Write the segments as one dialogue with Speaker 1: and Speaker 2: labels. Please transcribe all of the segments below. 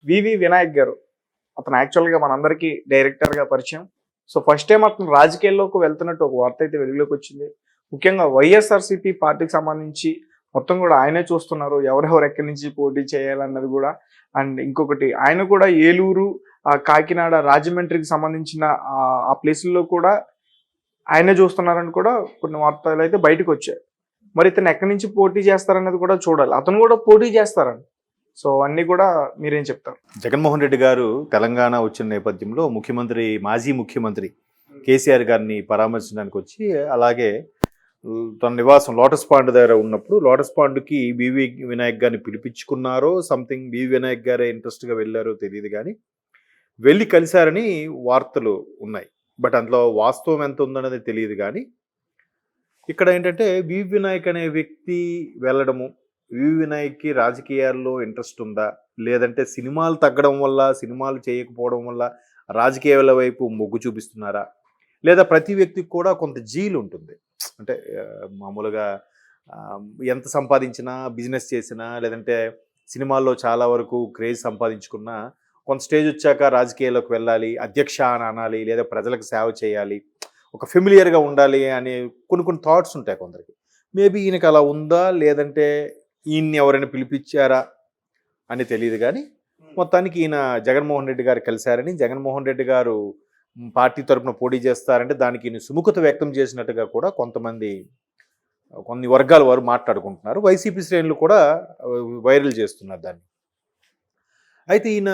Speaker 1: వివి వినాయక్ గారు. అతను యాక్చువల్‌గా మనందరికీ డైరెక్టర్‌గా పరిచయం. సో, ఫస్ట్ టైమ్ అతను రాజకీయాల్లోకి వెళ్తున్నట్టు ఒక వార్త అయితే వెలుగులోకొచ్చింది. ముఖ్యంగా వైఎస్ఆర్‌సీపీ పార్టీకి సంబంధించి మొత్తం గూడా ఆయనే చూస్తున్నారు. ఎవరెవరు ఎక్కడి నుంచి పోటీ చేయాలన్నది గూడా. అండ్ ఇంకొకటి ఆయన కూడా ఏలూరు, కాకినాడ, రాజమండ్రికి సంబంధించిన ఆ ప్లేసుల్లో కూడా ఆయనే చూస్తున్నారని కూడా కొన్ని వార్తలైతే బయటకొచ్చాయి. మరి ఇతను ఎక్కడి నుంచి పోటీ చేస్తారన్నది కూడా చూడాలి. అతను కూడా పోటీ చేస్తారంట. సో, అన్నీ కూడా మీరేం చెప్తారు?
Speaker 2: జగన్మోహన్ రెడ్డి గారు తెలంగాణ వచ్చిన నేపథ్యంలో మాజీ ముఖ్యమంత్రి కేసీఆర్ గారిని పరామర్శించడానికి వచ్చి, అలాగే తన నివాసం లోటస్ పాండ్ దగ్గర ఉన్నప్పుడు లోటస్ పాండ్కి బివి వినాయక్ గారిని పిలిపించుకున్నారో సంథింగ్, బివి వినాయక్ గారే ఇంట్రెస్ట్గా వెళ్ళారో తెలియదు, కానీ వెళ్ళి కలిశారని వార్తలు ఉన్నాయి. బట్ అందులో వాస్తవం ఎంత ఉందన్నది తెలియదు. కానీ ఇక్కడ ఏంటంటే బివి వినాయక్ అనే వ్యక్తి వెళ్ళడము, వివి వినాయక్కి రాజకీయాల్లో ఇంట్రెస్ట్ ఉందా, లేదంటే సినిమాలు తగ్గడం వల్ల, సినిమాలు చేయకపోవడం వల్ల రాజకీయాల వైపు మొగ్గు చూపిస్తున్నారా, లేదా ప్రతి వ్యక్తికి కూడా కొంత జీలు ఉంటుంది. అంటే మామూలుగా ఎంత సంపాదించినా, బిజినెస్ చేసినా, లేదంటే సినిమాల్లో చాలా వరకు క్రేజ్ సంపాదించుకున్నా కొంత స్టేజ్ వచ్చాక రాజకీయాల్లోకి వెళ్ళాలి, అధ్యక్ష అని అనాలి, లేదా ప్రజలకు సేవ చేయాలి, ఒక ఫెమిలియర్గా ఉండాలి అనే కొన్ని థాట్స్ ఉంటాయి కొందరికి. మేబీ ఈయనకి అలా ఉందా, లేదంటే ఈయన్ని ఎవరైనా పిలిపించారా అని తెలియదు. కానీ మొత్తానికి ఈయన జగన్మోహన్ రెడ్డి గారు కలిశారని, జగన్మోహన్ రెడ్డి గారు పార్టీ తరఫున పోటీ చేస్తారంటే దానికి ఈయన సుముఖత వ్యక్తం చేసినట్టుగా కూడా కొన్ని వర్గాల వారు మాట్లాడుకుంటున్నారు. వైసీపీ శ్రేణులు కూడా వైరల్ చేస్తున్నారు దాన్ని. అయితే ఈయన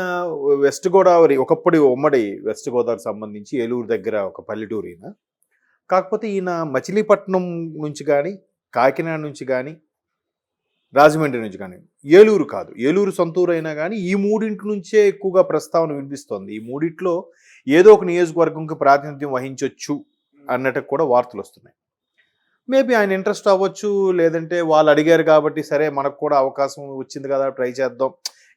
Speaker 2: వెస్ట్ గోదావరి, ఒకప్పుడు ఉమ్మడి వెస్ట్ గోదావరి సంబంధించి ఏలూరు దగ్గర ఒక పల్లెటూరు ఈయన. కాకపోతే ఈయన మచిలీపట్నం నుంచి కానీ, కాకినాడ నుంచి కానీ, రాజమండ్రి నుంచి కానీ, ఏలూరు కాదు, ఏలూరు సొంతూరు అయినా కానీ ఈ మూడింటి నుంచే ఎక్కువగా ప్రస్తావన వినిపిస్తోంది. ఈ మూడిట్లో ఏదో ఒక నియోజకవర్గంకి ప్రాతినిధ్యం వహించవచ్చు అన్నట్టు కూడా వార్తలు వస్తున్నాయి. మేబీ ఆయన ఇంట్రెస్ట్ అవ్వచ్చు, లేదంటే వాళ్ళు అడిగారు కాబట్టి సరే మనకు కూడా అవకాశం వచ్చింది కదా ట్రై చేద్దాం,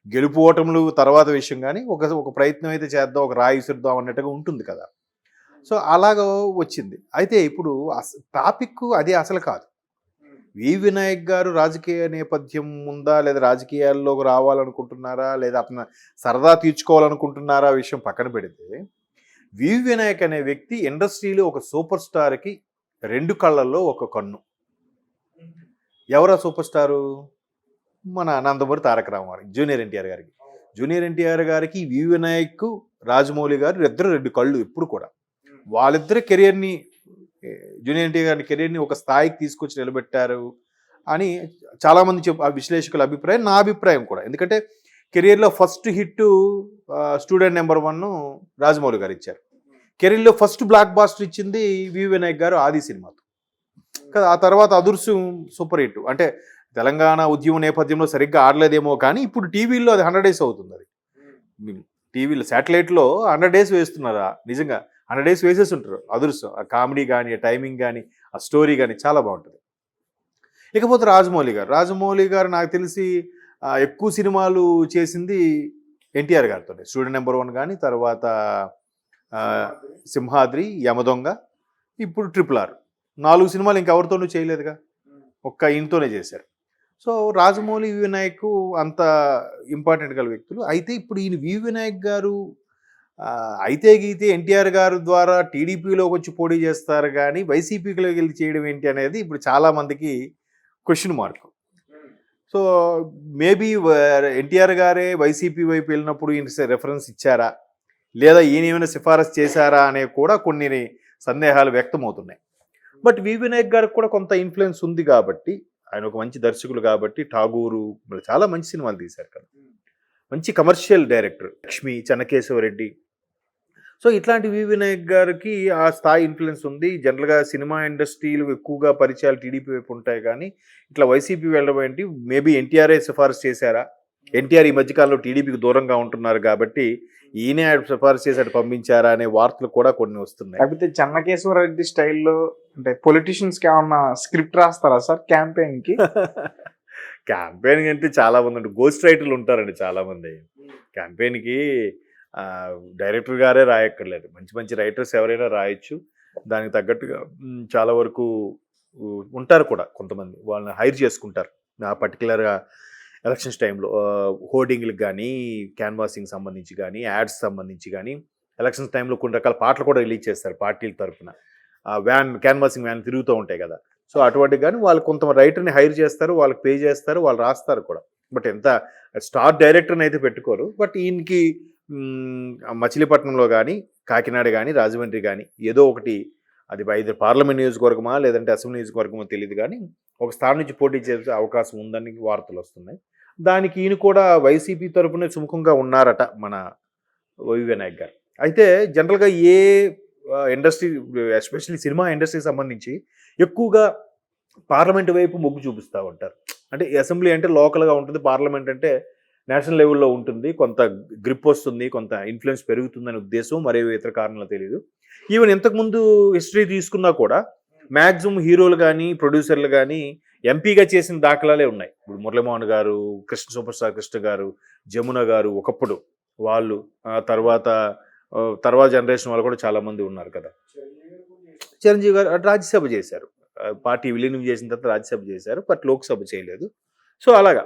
Speaker 2: గెలుపు ఓటములు తర్వాత విషయం, కానీ ఒక ప్రయత్నం అయితే చేద్దాం, ఒక రాయి విసురుద్దాం అన్నట్టుగా ఉంటుంది కదా. సో అలాగ వచ్చింది. అయితే ఇప్పుడు టాపిక్ అది అసలు కాదు. వి వినాయక్ గారు రాజకీయ నేపథ్యం ఉందా, లేదా రాజకీయాల్లోకి రావాలనుకుంటున్నారా, లేదా అతను సరదా తీర్చుకోవాలనుకుంటున్నారా విషయం పక్కన పెడితే, వి వినాయక్ అనే వ్యక్తి ఇండస్ట్రీలో ఒక సూపర్ స్టార్కి రెండు కళ్ళల్లో ఒక కన్ను. ఎవరా సూపర్ స్టారు? మన నందమూరి తారక రామారావు, జూనియర్ ఎన్టీఆర్ గారికి వి వినాయక్, రాజమౌళి గారు ఇద్దరు రెండు కళ్ళు ఎప్పుడు కూడా. వాళ్ళిద్దరి కెరియర్ని, జూనియర్ ఎన్టీఆర్ గారి కెరీర్ని ఒక స్థాయికి తీసుకొచ్చి నిలబెట్టారు అని చాలామంది విశ్లేషకుల అభిప్రాయం, నా అభిప్రాయం కూడా. ఎందుకంటే కెరీర్లో first hit student number 1 Rajamouli గారు ఇచ్చారు. కెరీర్లో ఫస్ట్ బ్లాక్ బాస్టర్ ఇచ్చింది వి వినాయక్ గారు ఆది సినిమాతో కదా. ఆ తర్వాత అదుర్సు సూపర్ హిట్. అంటే తెలంగాణ ఉద్యమ నేపథ్యంలో సరిగ్గా ఆడలేదేమో, కానీ ఇప్పుడు టీవీలో అది 100 days అవుతుంది. అది టీవీలో శాటిలైట్లో 100 days వేస్తున్నారు. నిజంగా 100 days వేసేసి ఉంటారు అదృష్టం. ఆ కామెడీ కానీ, ఆ టైమింగ్ కానీ, ఆ స్టోరీ కానీ చాలా బాగుంటుంది. ఇకపోతే రాజమౌళి గారు నాకు తెలిసి ఎక్కువ సినిమాలు చేసింది ఎన్టీఆర్ గారితో. స్టూడెంట్ నెంబర్ 1 కానీ, తర్వాత సింహాద్రి, యమదొంగ, ఇప్పుడు RRR. 4 సినిమాలు ఇంకెవరితోనూ చేయలేదుగా, ఒక్క ఈయనతోనే చేశారు. సో రాజమౌళి, వి వినాయక్ అంత ఇంపార్టెంట్ గల వ్యక్తులు. అయితే ఇప్పుడు ఈయన వి వినాయక్ గారు అయితే గీతే ఎన్టీఆర్ గారు ద్వారా టీడీపీలోకి వచ్చి పోటీ చేస్తారు, కానీ వైసీపీలోకి వెళ్ళి చేయడం ఏంటి అనేది ఇప్పుడు చాలామందికి question mark. So maybe NTR గారే వైసీపీ వైపు వెళ్ళినప్పుడు ఈయన రెఫరెన్స్ ఇచ్చారా, లేదా ఈయన ఏమైనా సిఫారసు చేశారా అనే కూడా కొన్ని సందేహాలు వ్యక్తమవుతున్నాయి. బట్ వి వినాయక్ గారికి కూడా కొంత ఇన్ఫ్లుయెన్స్ ఉంది కాబట్టి, ఆయన ఒక మంచి దర్శకులు కాబట్టి, ఠాగూరు చాలా మంచి సినిమాలు తీశారు కదా, మంచి commercial director, Lakshmi, Chennakesava Reddy. So ఇట్లాంటి వి వినాయక్ గారికి ఆ స్థాయి ఇన్ఫ్లుయెన్స్ ఉంది. జనరల్గా సినిమా ఇండస్ట్రీలు ఎక్కువగా పరిచయాలు టీడీపీ వైపు ఉంటాయి, కానీ ఇట్లా వైసీపీ వెళ్ళడం ఏంటి, మేబీ ఎన్టీఆర్ఏ సిఫారసు చేశారా, ఎన్టీఆర్ ఈ మధ్యకాలంలో టీడీపీకి దూరంగా ఉంటున్నారు కాబట్టి ఈయనే సిఫారసు చేశాడు పంపించారా అనే వార్తలు కూడా కొన్ని వస్తున్నాయి.
Speaker 1: లేకపోతే చెన్నకేశ్వరరెడ్డి స్టైల్లో అంటే పొలిటీషియన్స్కి ఏమన్నా స్క్రిప్ట్ రాస్తారా సార్ క్యాంపెయిన్కి?
Speaker 2: క్యాంపెయిన్ అంటే చాలా మంది ఉంటారు, గోస్ట్ రైటర్లు ఉంటారండి చాలామంది. క్యాంపెయిన్కి డైరెక్టర్ గారే రాయక్కర్లేదు, మంచి మంచి రైటర్స్ ఎవరైనా రాయొచ్చు. దానికి తగ్గట్టుగా చాలా వరకు ఉంటారు కూడా కొంతమంది, వాళ్ళని హైర్ చేసుకుంటారు. ఆ పర్టికులర్గా ఎలక్షన్స్ టైంలో హోర్డింగ్లకు కానీ క్యాన్వాసింగ్ సంబంధించి కానీ యాడ్స్ సంబంధించి కానీ ఎలక్షన్స్ టైంలో కొన్ని రకాల పాటలు కూడా రిలీజ్ చేస్తారు పార్టీల తరఫున. క్యాన్వాసింగ్ వ్యాన్ తిరుగుతూ ఉంటాయి కదా. సో అటువంటివి కానీ వాళ్ళు కొంత రైటర్ని హైర్ చేస్తారు, వాళ్ళకి పే చేస్తారు, వాళ్ళు రాస్తారు కూడా. బట్ ఎంత స్టార్ డైరెక్టర్ని అయితే పెట్టుకోరు. బట్ ఈయనకి మచిలీపట్నంలో కానీ కాకినాడ కానీ రాజమండ్రి కానీ ఏదో ఒకటి, అది ఐదు పార్లమెంట్ నియోజకవర్గమా లేదంటే అసెంబ్లీ నియోజకవర్గమో తెలియదు కానీ ఒక స్థానం నుంచి పోటీ చేసే అవకాశం ఉందని వార్తలు వస్తున్నాయి. దానికి ఈయన కూడా వైసీపీ తరఫున సుముఖంగా ఉన్నారట మన వైవి వినాయక్ గారు. అయితే జనరల్గా ఏ ఇండస్ట్రీ, ఎస్పెషల్లీ సినిమా ఇండస్ట్రీకి సంబంధించి ఎక్కువగా పార్లమెంట్ వైపు మొగ్గు చూపిస్తూ ఉంటారు. అంటే అసెంబ్లీ అంటే లోకల్గా ఉంటుంది, పార్లమెంట్ అంటే నేషనల్ లెవెల్లో ఉంటుంది, కొంత గ్రిప్ వస్తుంది, కొంత ఇన్ఫ్లుయెన్స్ పెరుగుతుందనే ఉద్దేశం, మరియు ఇతర కారణాలు తెలియదు. ఈవెన్ ఇంతకుముందు హిస్టరీ తీసుకున్నా కూడా మ్యాక్సిమం హీరోలు కానీ ప్రొడ్యూసర్లు కానీ ఎంపీగా చేసిన దాఖలాలే ఉన్నాయి. ఇప్పుడు మురళీమోహన్ గారు, కృష్ణ సూపర్ స్టార్ కృష్ణ గారు, జమున గారు ఒకప్పుడు వాళ్ళు, తర్వాత జనరేషన్ వాళ్ళు కూడా చాలామంది ఉన్నారు కదా. చిరంజీవి గారు రాజ్యసభ చేశారు, పార్టీ విలీనం చేసిన తర్వాత రాజ్యసభ చేశారు, బట్ లోక్సభ చేయలేదు. సో అలాగా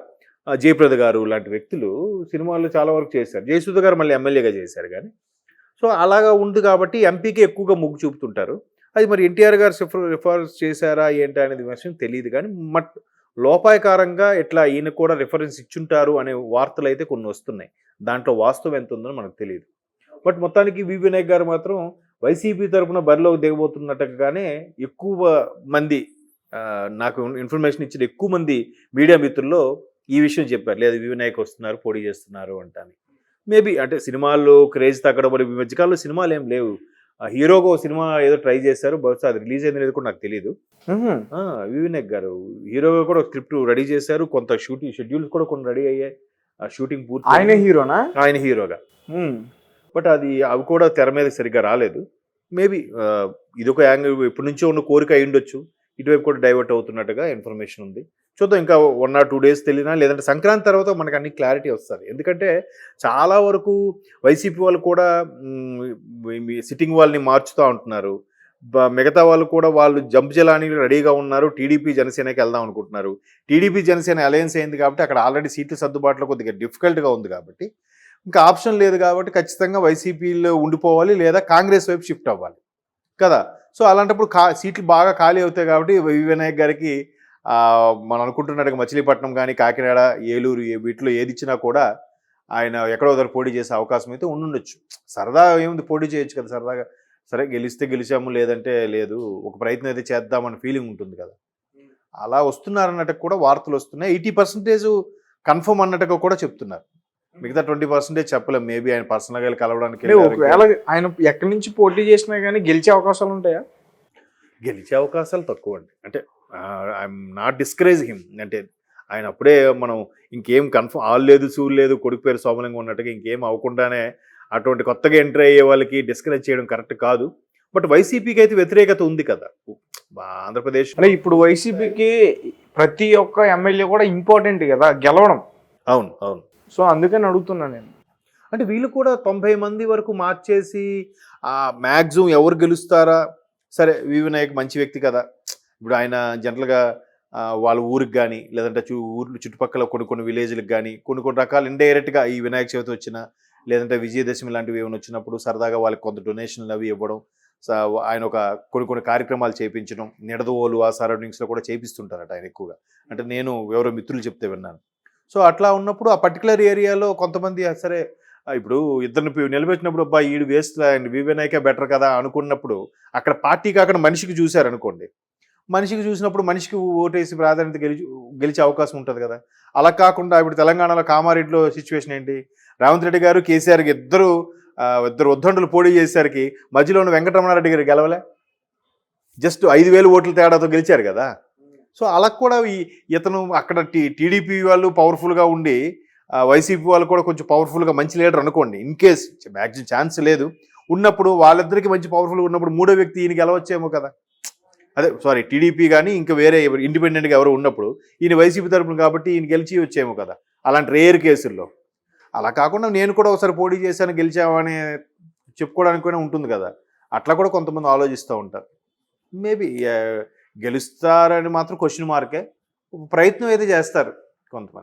Speaker 2: జయప్రద గారు లాంటి వ్యక్తులు సినిమాల్లో చాలా వరకు చేశారు. జయసుధ గారు మళ్ళీ ఎమ్మెల్యేగా చేశారు కానీ. సో అలాగా ఉంది కాబట్టి ఎంపీకి ఎక్కువగా మొగ్గు చూపుతుంటారు. అది మరి ఎన్టీఆర్ గారు రిఫరెన్స్ చేశారా ఏంటి అనేది విషయం తెలియదు కానీ లోపాయకారంగా ఇట్లా ఈయన కూడా రిఫరెన్స్ ఇచ్చుంటారు అనే వార్తలు అయితే కొన్ని వస్తున్నాయి. దాంట్లో వాస్తవం ఎంత ఉందో మనకు తెలియదు. బట్ మొత్తానికి వి వినాయక్ గారు మాత్రం వైసీపీ తరఫున బరిలోకి దిగబోతున్నట్టుగానే ఎక్కువ మంది, నాకు ఇన్ఫర్మేషన్ ఇచ్చిన ఎక్కువ మంది మీడియా మిత్రుల్లో ఈ విషయం చెప్పారు. లేదు వి వినాయక్ వస్తున్నారు, పోటీ చేస్తున్నారు అంటాను. మేబీ అంటే సినిమాల్లో క్రేజ్ తగ్గడం, ఈ మధ్యకాలంలో సినిమాలు ఏం లేవు. హీరోగా సినిమా ఏదో ట్రై చేశారు, బహుశా అది రిలీజ్ అయింది లేదు కూడా నాకు తెలియదు. వి వినాయక్ గారు హీరోగా కూడా స్క్రిప్ట్ రెడీ చేశారు, కొంత షూటింగ్ షెడ్యూల్స్ కూడా కొన్ని రెడీ అయ్యాయి, షూటింగ్ పూర్తి.
Speaker 1: ఆయన హీరోనా? ఆయన
Speaker 2: హీరోగా. బట్ అవి కూడా తెర మీద సరిగ్గా రాలేదు. మేబీ ఇదొక యాంగిల్, ఇప్పటి నుంచో ఉన్న కోరిక అయి ఉండొచ్చు, ఇటువైపు కూడా డైవర్ట్ అవుతున్నట్టుగా ఇన్ఫర్మేషన్ ఉంది. చూద్దాం, ఇంకా 1 or 2 days తెలియనా, లేదంటే సంక్రాంతి తర్వాత మనకు అన్ని క్లారిటీ వస్తుంది. ఎందుకంటే చాలా వరకు వైసీపీ వాళ్ళు కూడా సిట్టింగ్ వాళ్ళని మార్చుతూ ఉంటున్నారు. మిగతా వాళ్ళు కూడా వాళ్ళు జంప్ జలానికి రెడీగా ఉన్నారు, టీడీపీ జనసేనకి వెళ్దాం అనుకుంటున్నారు. టీడీపీ జనసేన అలయన్స్ అయింది కాబట్టి అక్కడ ఆల్రెడీ సీట్ల సర్దుబాటులో కొద్దిగా డిఫికల్ట్గా ఉంది కాబట్టి ఇంకా ఆప్షన్ లేదు కాబట్టి ఖచ్చితంగా వైసీపీలో ఉండిపోవాలి, లేదా కాంగ్రెస్ వైపు షిఫ్ట్ అవ్వాలి కదా. సో అలాంటప్పుడు సీట్లు బాగా ఖాళీ అవుతాయి కాబట్టి వి వినాయక్ గారికి మనం అనుకుంటున్నట్టుగా మచిలీపట్నం కానీ కాకినాడ, ఏలూరు వీటిలో ఏది ఇచ్చినా కూడా ఆయన ఎక్కడో దగ్గర పోటీ చేసే అవకాశం అయితే ఉండుండొచ్చు. సరదా ఏముంది, పోటీ చేయొచ్చు కదా సరదాగా. సరే గెలిస్తే గెలిచాము, లేదంటే లేదు, ఒక ప్రయత్నం అయితే చేద్దామని ఫీలింగ్ ఉంటుంది కదా. అలా వస్తున్నారన్నట్టు కూడా వార్తలు వస్తున్నాయి. 80% కన్ఫర్మ్ అన్నట్టుగా కూడా చెప్తున్నారు. మిగతా 20% చెప్పలేము. మేబీ ఆయన పర్సనల్గా కలవడానికి.
Speaker 1: ఒకవేళ ఆయన ఎక్కడి నుంచి పోటీ చేసినా కానీ గెలిచే అవకాశాలు ఉంటాయా?
Speaker 2: గెలిచే అవకాశాలు తక్కువ అండి. అంటే ఐఎమ్ నాట్ డిస్కరేజ్ హిమ్. అంటే ఆయన అప్పుడే మనం ఇంకేం కన్ఫర్మ్ ఆల్ లేదు, సూలు లేదు, కొడుకు పేరు సోమలింగం ఉన్నట్టుగా ఇంకేం అవ్వకుండానే అటువంటి కొత్తగా ఎంటర్ అయ్యే వాళ్ళకి డిస్కరేజ్ చేయడం కరెక్ట్ కాదు. బట్ వైసీపీకి అయితే వ్యతిరేకత ఉంది కదా ఆంధ్రప్రదేశ్.
Speaker 1: అంటే ఇప్పుడు వైసీపీకి ప్రతి ఒక్క ఎమ్మెల్యే కూడా ఇంపార్టెంట్ కదా గెలవడం.
Speaker 2: అవును అవును.
Speaker 1: సో అందుకని అడుగుతున్నాను నేను.
Speaker 2: అంటే వీళ్ళు కూడా 90 మంది వరకు మార్చేసి మ్యాక్సిమం ఎవరు గెలుస్తారా, సరే వి వినాయక్ మంచి వ్యక్తి కదా, ఇప్పుడు ఆయన జనరల్గా వాళ్ళ ఊరికి కానీ లేదంటే ఊర్లు చుట్టుపక్కల కొన్ని విలేజ్లకు కానీ కొన్ని రకాల ఇండైరెక్ట్గా ఈ వినాయక చవితి వచ్చినా లేదంటే విజయదశమి లాంటివి ఏమైనా వచ్చినప్పుడు సరదాగా వాళ్ళకి కొంత డొనేషన్లు అవి ఇవ్వడం, ఆయన ఒక కొన్ని కార్యక్రమాలు చేయించడం, నిడదవోలు ఆ సరౌండింగ్స్లో కూడా చేపిస్తుంటారట ఆయన ఎక్కువగా. అంటే నేను ఎవరో మిత్రులు చెప్తే విన్నాను. సో అట్లా ఉన్నప్పుడు ఆ పర్టికులర్ ఏరియాలో కొంతమంది సరే ఇప్పుడు ఇద్దరిని నిలబెట్టినప్పుడు అబ్బా ఈడు వేస్ట్, వి వినాయకే బెటర్ కదా అనుకున్నప్పుడు అక్కడ పార్టీ కాకుండా మనిషికి చూశారనుకోండి, మనిషికి చూసినప్పుడు మనిషికి ఓటేసి ప్రాధాన్యత గెలిచే అవకాశం ఉంటుంది కదా. అలా కాకుండా ఇప్పుడు తెలంగాణలో కామారెడ్డిలో సిచ్యువేషన్ ఏంటి, రేవంత్ రెడ్డి గారు కేసీఆర్కి ఇద్దరు ఉద్దండులు పోటీ చేసేసరికి మధ్యలో ఉన్న వెంకటరమణారెడ్డి గారు గెలవలే, జస్ట్ 5,000 ఓట్ల తేడాతో గెలిచారు కదా. సో అలా కూడా ఇతను అక్కడ టీడీపీ వాళ్ళు పవర్ఫుల్గా ఉండి వైసీపీ వాళ్ళు కూడా కొంచెం పవర్ఫుల్గా మంచి లీడర్ అనుకోండి, ఇన్ కేస్ మ్యాక్సిమం ఛాన్స్ లేదు ఉన్నప్పుడు, వాళ్ళిద్దరికి మంచి పవర్ఫుల్గా ఉన్నప్పుడు మూడో వ్యక్తి ఈయన గెలవచ్చేమో కదా. అదే సారీ టీడీపీ కానీ ఇంకా వేరే ఇండిపెండెంట్గా ఎవరు ఉన్నప్పుడు ఈయన వైసీపీ తరపున కాబట్టి ఈయన గెలిచి వచ్చేమో కదా అలాంటి రేర్ కేసుల్లో. అలా కాకుండా నేను కూడా ఒకసారి పోటీ చేశాను గెలిచామని చెప్పుకోవడానికి కూడా ఉంటుంది కదా. అట్లా కూడా కొంతమంది ఆలోచిస్తూ ఉంటారు. మేబీ గెలుస్తారని మాత్రం క్వశ్చన్ మార్కే, ప్రయత్నం అయితే చేస్తారు కొంతమంది.